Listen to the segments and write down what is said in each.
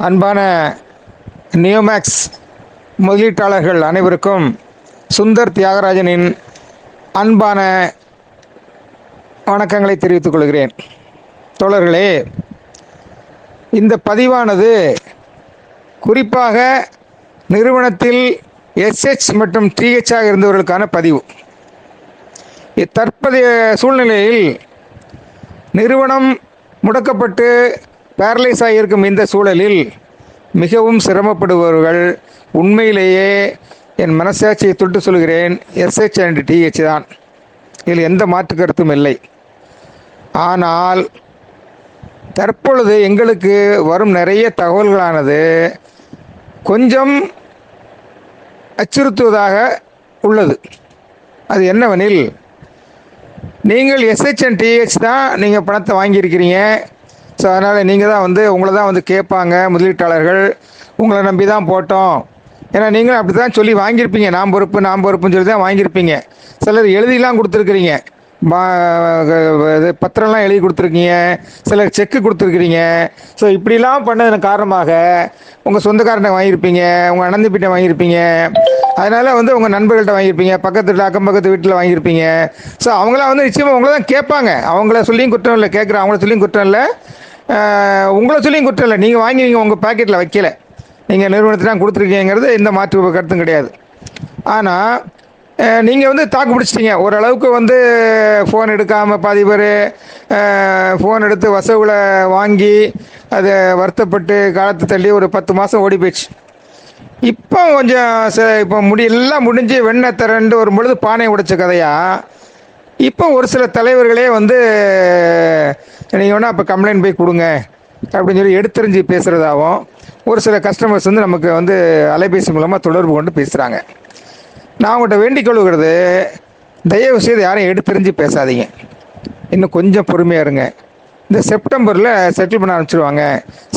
அன்பான நியோமேக்ஸ் முதலீட்டாளர்கள் அனைவருக்கும் சுந்தர் தியாகராஜனின் அன்பான வணக்கங்களை தெரிவித்துக் கொள்கிறேன். தோழர்களே, இந்த பதிவானது குறிப்பாக நிறுவனத்தில் எஸ்ஹெச் மற்றும் டிஹெச்ஆக இருந்தவர்களுக்கான பதிவு. தற்போதைய சூழ்நிலையில் நிறுவனம் முடக்கப்பட்டு பேரலைஸ் ஆகியிருக்கும் இந்த சூழலில் மிகவும் சிரமப்படுபவர்கள் உண்மையிலேயே என் மனசாட்சியை தொட்டு சொல்கிறேன், எஸ்ஹெச் அண்ட் டிஹெச் தான். இதில் எந்த மாற்று கருத்தும் இல்லை. ஆனால் தற்பொழுது எங்களுக்கு வரும் நிறைய தகவல்களானது கொஞ்சம் அச்சுறுத்துவதாக உள்ளது. அது என்னவெனில், நீங்கள் எஸ்ஹெச் அண்ட் டிஹெச் தான் நீங்கள் பணத்தை வாங்கியிருக்கிறீங்க. ஸோ அதனால் நீங்கள் தான் உங்களை தான் கேட்பாங்க முதலீட்டாளர்கள். உங்களை நம்பி தான் போட்டோம். ஏன்னா நீங்களும் அப்படி தான் சொல்லி வாங்கியிருப்பீங்க. நாம் பொறுப்புன்னு சொல்லி தான் வாங்கியிருப்பீங்க. சிலர் எழுதிலாம் கொடுத்துருக்குறீங்க, இது பத்திரம்லாம் எழுதி கொடுத்துருக்கீங்க, சிலர் செக்கு கொடுத்துருக்குறீங்க. ஸோ இப்படிலாம் பண்ணதன் காரணமாக உங்கள் சொந்தக்காரனை வாங்கியிருப்பீங்க, உங்கள் அண்ணந்திப்பிட்ட வாங்கியிருப்பீங்க, அதனால் உங்கள் நண்பர்கள்ட்ட வாங்கியிருப்பீங்க, பக்கத்தில் அக்கம் பக்கத்து வீட்டில் வாங்கியிருப்பீங்க. ஸோ அவங்களாம் நிச்சயமாக உங்களை தான் கேட்பாங்க. அவங்கள சொல்லியும் குற்றம் இல்லை, கேட்குற அவங்கள சொல்லியும் குற்றம் இல்லை, உங்களை சொல்லியும் குற்றம் இல்லை. நீங்கள் வாங்கி நீங்கள் உங்கள் பாக்கெட்டில் வைக்கல, நீங்கள் நிறுவனத்தை தான் கொடுத்துருக்கீங்கிறது எந்த மாற்று கருத்தும் கிடையாது. ஆனால் நீங்கள் தாக்கு பிடிச்சிட்டிங்க. ஓரளவுக்கு ஃபோன் எடுக்காமல் பாதி பேர் ஃபோன் எடுத்து வசவுகளை வாங்கி அதை வருத்தப்பட்டு காலத்தை தள்ளி ஒரு 10 மாதம் ஓடி போயிடுச்சு. இப்போ கொஞ்சம் இப்போ எல்லாம் முடிஞ்சு வெண்ணெய் திரண்டு வரும்பொழுது பானை உடைச்ச கதையாக இப்போ ஒரு சில தலைவர்களே நீங்கள் வேணால் அப்போ கம்ப்ளைண்ட் போய் கொடுங்க அப்படின்னு சொல்லி எடுத்தறிஞ்சு பேசுகிறதாகவும் ஒரு சில கஸ்டமர்ஸ் நமக்கு அலைபேசி மூலமாக தொடர்பு கொண்டு பேசுகிறாங்க. நான் உங்கள்கிட்ட வேண்டிக் கொள்கிறது, தயவு செய்து யாரையும் எடுத்தறிஞ்சு பேசாதீங்க. இன்னும் கொஞ்சம் பொறுமையாக இருங்க. இந்த செப்டம்பரில் செட்டில் பண்ண ஆரம்பிச்சிருவாங்க.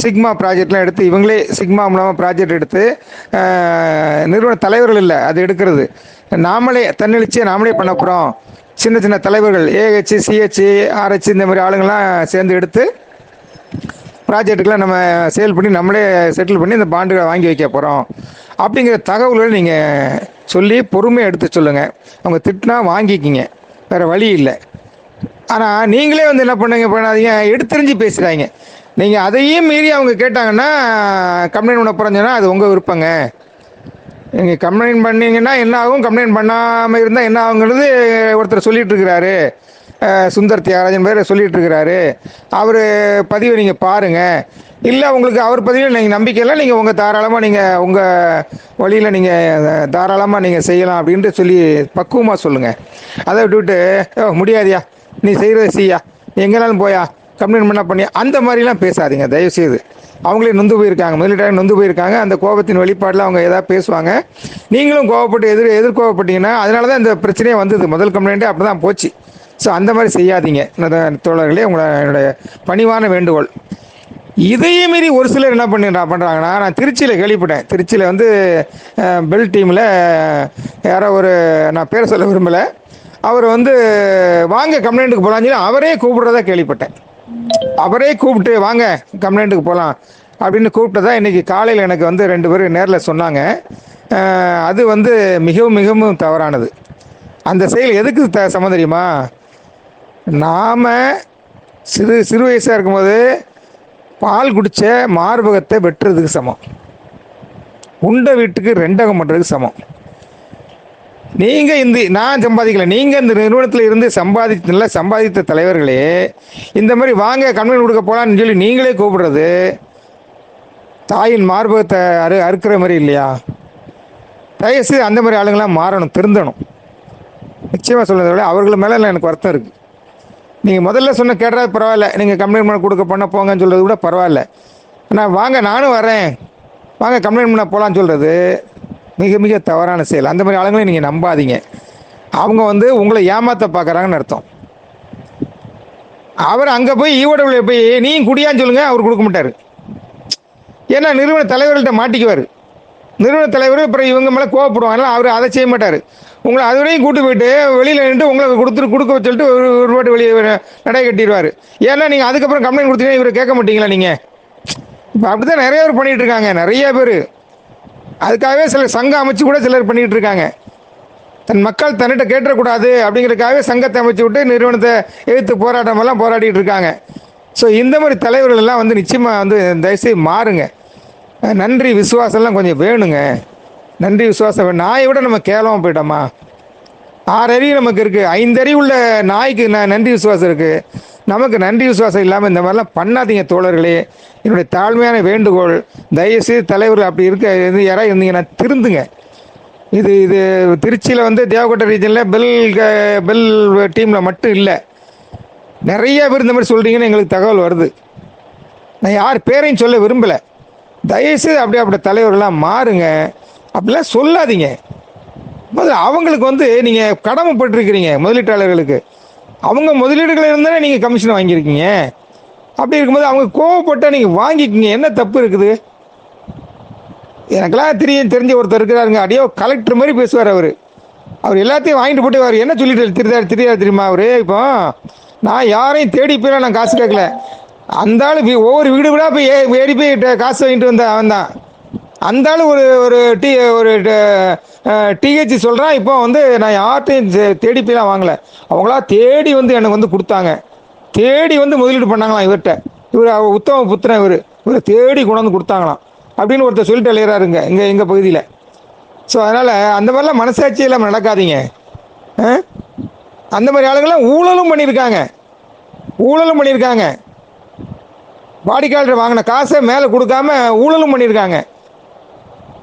சிக்மா ப்ராஜெக்ட்லாம் எடுத்து இவங்களே சிக்மா மூலமாக ப்ராஜெக்ட் எடுத்து, நிறுவன தலைவர்கள் இல்லை அது எடுக்கிறது, நாமளே தன்னெழுச்சியை நாமளே பண்ண போகிறோம். சின்ன சின்ன தலைவர்கள் ஏஹெச், சிஹெச், ஆர்ஹெச் இந்த மாதிரி ஆளுங்கள்லாம் சேர்ந்து எடுத்து ப்ராஜெக்ட்டுக்கெலாம் நம்ம சேல் பண்ணி நம்மளே செட்டில் பண்ணி இந்த பாண்டுகளை வாங்கி வைக்க போகிறோம் அப்படிங்கிற தகவல்களை நீங்கள் சொல்லி பொறுமையாக எடுத்து சொல்லுங்கள். அவங்க திட்டினா வாங்கிக்கிங்க, வேறு வழி இல்லை. ஆனால் நீங்களே என்ன பண்ணாதீங்க, எடுத்தறிஞ்சு பேசுகிறாங்க. நீங்கள் அதையும் மீறி அவங்க கேட்டாங்கன்னா கம்ப்ளைண்ட் பண்ண போகிறேன்னு அது உங்கள் விருப்பங்க. நீங்கள் கம்ப்ளைண்ட் பண்ணிங்கன்னா என்ன ஆகும், கம்ப்ளைண்ட் பண்ணாமல் இருந்தால் என்ன ஆகுங்கிறது ஒருத்தர் சொல்லிகிட்டு இருக்கிறாரு. சுந்தர் தியாகராஜன் பேர் சொல்லிகிட்டு இருக்கிறாரு. அவர் பதிவை நீங்கள் பாருங்கள். இல்லை உங்களுக்கு அவர் பதிவில் நீங்கள் நம்பிக்கையில் நீங்கள் உங்கள் தாராளமாக நீங்கள் உங்கள் வழியில் நீங்கள் தாராளமாக நீங்கள் செய்யலாம் அப்படின்ட்டு சொல்லி பக்குவமாக சொல்லுங்கள். அதை விட்டுவிட்டு முடியாதியா, நீ செய்கிறத செய்யா, எங்கேனாலும் போயா, கம்ப்ளைண்ட் பண்ணால் பண்ணியா, அந்த மாதிரிலாம் பேசாதீங்க தயவுசெய்து. அவங்களே நொந்து போயிருக்காங்க, முதலீட்டாளர் நொந்து போயிருக்காங்க. அந்த கோபத்தின் வெளிப்பாட்டில் அவங்க ஏதாவது பேசுவாங்க. நீங்களும் கோவப்பட்டு எதிர்கோவப்பட்டீங்கன்னா அதனால தான் இந்த பிரச்சனையே வந்தது. முதல் கம்ப்ளைண்ட்டே அப்படி தான் போச்சு. ஸோ அந்த மாதிரி செய்யாதீங்க தோழர்களே, உங்களை என்னுடைய பணிவான வேண்டுகோள். இதையே மீறி ஒரு சிலர் என்ன பண்ணுறாங்கன்னா, நான் திருச்சியில் கேள்விப்பட்டேன். திருச்சியில் பெல் டீமில் யாரோ ஒரு, நான் பேரை சொல்ல விரும்பலை, அவர் வாங்க கம்ப்ளைண்ட்டுக்கு போகலான்னு சொல்லி அவரே கூப்பிடுறதா கேள்விப்பட்டேன். அவரே கூப்பிட்டு வாங்க கம்ப்ளைண்ட்டுக்கு போகலாம் அப்படின்னு கூப்பிட்டதா இன்றைக்கி காலையில் எனக்கு 2 பேர் நேரில் சொன்னாங்க. அது மிகவும் மிகவும் தவறானது. அந்த செயல் எதுக்கு சமம் தெரியுமா? நாம் சிறு வயசாக இருக்கும்போது பால் குடித்த மார்பகத்தை வெட்டுறதுக்கு சமம், உண்ட வீட்டுக்கு ரெண்டகம் பண்ணுறதுக்கு சமம். நீங்கள் நான் சம்பாதிக்கல, நீங்கள் இந்த நிறுவனத்தில் இருந்து சம்பாதித்த தலைவர்களே இந்த மாதிரி வாங்க கம்ப்ளைண்ட் கொடுக்க போகலான்னு சொல்லி நீங்களே கூப்பிடுறது தாயின் மார்பகத்தை அறுக்கிற மாதிரி இல்லையா? தயவுசெய்து அந்த மாதிரி ஆளுங்களாம் மாறணும், திருந்தணும். நிச்சயமாக சொல்கிறத விட அவர்கள் மேலே எனக்கு வருத்தம் இருக்குது. நீங்கள் முதல்ல கேட்டால் பரவாயில்ல, நீங்கள் கம்ப்ளைண்ட் பண்ண கொடுக்க பண்ண போங்கன்னு சொல்கிறது கூட பரவாயில்ல. ஆனால் வாங்க நானும் வரேன், வாங்க கம்ப்ளைண்ட் பண்ண போகலான்னு சொல்கிறது மிக மிக தவறான செயல். அந்த மாதிரி ஆளுங்களையும் நீங்கள் நம்பாதீங்க. அவங்க உங்களை ஏமாற்ற பார்க்குறாங்கன்னு அர்த்தம். அவர் அங்கே போய் ஈவோடபிள்யூ போய் நீயும் குடியான்னு சொல்லுங்கள், அவர் கொடுக்க மாட்டார். ஏன்னா நிறுவன தலைவர்கள்ட்ட மாட்டிக்குவார். நிறுவன தலைவர் அப்புறம் இவங்க மேலே கோவப்படுவாங்க. அவர் அதை செய்ய மாட்டார். உங்களை அதுவரையும் கூட்டு போயிட்டு வெளியில் நின்று உங்களை கொடுக்க சொல்லிட்டு ஒரு பாட்டு வெளியே நடை கட்டிடுவார். ஏன்னா நீங்கள் அதுக்கப்புறம் கம்ப்ளைண்ட் கொடுத்தீங்கன்னா இவரை கேட்க மாட்டீங்களா? நீங்கள் இப்போ அப்படி தான் நிறைய பேர் பண்ணிகிட்டு இருக்காங்க, நிறைய பேர். அதுக்காகவே சிலர் சங்கம் அமைச்சு கூட சிலர் பண்ணிகிட்டு இருக்காங்க. தன் மக்கள் தன்னிட்ட கேட்டக்கூடாது அப்படிங்கிறதுக்காகவே சங்கத்தை அமைச்சு விட்டு நிறுவனத்தை எதிர்த்து போராட்டமெல்லாம் போராடிட்டு இருக்காங்க. ஸோ இந்த மாதிரி தலைவர்கள் எல்லாம் வந்து நிச்சயமாக வந்து தயவுசெய்து மாறுங்க. நன்றி விசுவாசம்லாம் கொஞ்சம் வேணுங்க. நன்றி விசுவாசம் வேணும். நாயை விட நம்ம கேவலமாக போயிட்டோமா? 6 அறிவு நமக்கு இருக்குது, 5 அறிவு உள்ள நாய்க்கு நன்றி விசுவாசம் இருக்குது. நமக்கு நன்றி விசுவாசம் இல்லாமல் இந்த மாதிரிலாம் பண்ணாதீங்க தோழர்களே. என்னுடைய தாழ்மையான வேண்டுகோள், தயவுசெய்து தலைவர்கள் அப்படி இருக்க யாராவது இருந்தீங்கன்னா திருந்துங்க. இது இது திருச்சியில் வந்து தேவக்கோட்டை ரீஜனில் பெல் டீமில் மட்டும் இல்லை, நிறைய பேர் இந்த மாதிரி சொல்கிறீங்கன்னு எங்களுக்கு தகவல் வருது. நான் யார் பேரையும் சொல்ல விரும்பலை. தயவுசெய்து அப்படி தலைவர்கள்லாம் மாறுங்க. அப்படிலாம் சொல்லாதீங்க. முதல்ல அவங்களுக்கு வந்து நீங்கள் கடமைப்பட்டிருக்கிறீங்க முதலீட்டாளர்களுக்கு. அவங்க முதலீடுகள் இருந்தாலே நீங்கள் கமிஷன் வாங்கியிருக்கீங்க. அப்படி இருக்கும்போது அவங்க கோவப்பட்டால் நீங்கள் வாங்கிக்கிங்க. என்ன தப்பு இருக்குது? எனக்கெல்லாம் தெரிஞ்ச ஒருத்தர் இருக்கிறாருங்க, அப்படியே கலெக்டர் மாதிரி பேசுவார் அவர். அவர் எல்லாத்தையும் வாங்கிட்டு போட்டு அவர் என்ன சொல்லிட்டு தெரியாது தெரியுமா? அவர் இப்போ நான் யாரையும் தேடி போய் நான் காசு கேட்கல. அந்த ஆள் ஒவ்வொரு வீடு வீடாக போய் ஏறி போய் காசு வாங்கிட்டு வந்த அவன் தான். அந்த ஆள் ஒரு டிஹெச் சொல்கிறான். இப்போ வந்து நான் யார்கிட்டையும் தேடி போய்லாம் வாங்கலை, அவங்களா தேடி வந்து எனக்கு வந்து கொடுத்தாங்க. தேடி வந்து முதலீடு பண்ணாங்களாம் இவர்கிட்ட. இவர் உத்தம புத்திரன், இவரை தேடி கொண்டு வந்து கொடுத்தாங்களாம் அப்படின்னு ஒருத்தர் சொல்லிட்டு அலையிறாருங்க எங்கள் பகுதியில். ஸோ அதனால் அந்த மாதிரிலாம் மனசாட்சி இல்லாமல் நடக்காதீங்க. அந்த மாதிரி ஆளுங்கள்லாம் ஊழலும் பண்ணியிருக்காங்க. வாடிக்கையாளர் வாங்கின காசை மேலே கொடுக்காம ஊழலும் பண்ணியிருக்காங்க.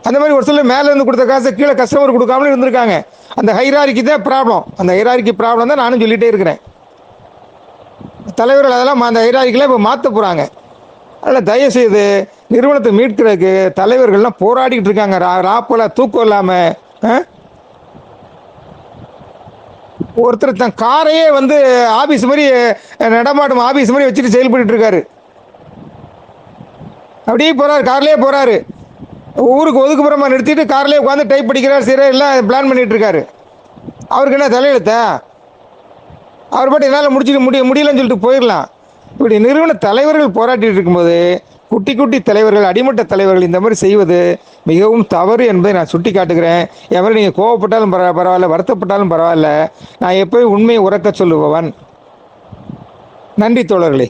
அந்த மாதிரி ஒரு சிலர் மேலே இருந்து கொடுத்த காசை கீழே கஸ்டமர் கொடுக்காமலும் இருந்திருக்காங்க. அந்த ஹைராரிக்கி தான் ப்ராப்ளம். அந்த ஹைராரிக்கி ப்ராப்ளம் தான் நானும் சொல்லிகிட்டே இருக்கிறேன். தலைவர்கள் அதெல்லாம் அந்த ஹைராரிக்கிலாம் இப்போ மாற்ற போகிறாங்க. அதில் தயவுசெய்து நிறுவனத்தை மீட்கிறதுக்கு தலைவர்கள்லாம் போராடிக்கிட்டு இருக்காங்க. ராப்போல தூக்கம் இல்லாமல். ஒருத்தர் தன் காரையே வந்து ஆஃபீஸ் மாதிரி நடமாடும் ஆஃபீஸ் மாதிரி வச்சுட்டு செயல்பட்டு இருக்காரு. அப்படியே போகிறாரு, கார்லேயே போகிறாரு. ஊருக்கு ஒதுக்குப்புறமா நிறுத்திட்டு கார்லேயே உட்காந்து டைப் படிக்கிறார், சரி எல்லாம் பிளான் பண்ணிகிட்டு இருக்காரு. அவருக்கு என்ன தலையெழுத்தா? அவர் பாட்டு என்னால் முடியலன்னு சொல்லிட்டு போயிடலாம். இப்படி நிறுவன தலைவர்கள் போராட்டிட்டு இருக்கும்போது குட்டி தலைவர்கள், அடிமட்ட தலைவர்கள் இந்த மாதிரி செய்வது மிகவும் தவறு என்பதை நான் சுட்டி காட்டுகிறேன். என் மாதிரி நீங்கள் கோவப்பட்டாலும் பரவாயில்ல, வருத்தப்பட்டாலும் பரவாயில்ல, நான் எப்போயும் உண்மையை உறக்க சொல்லுபவன். நன்றி தோழர்களே.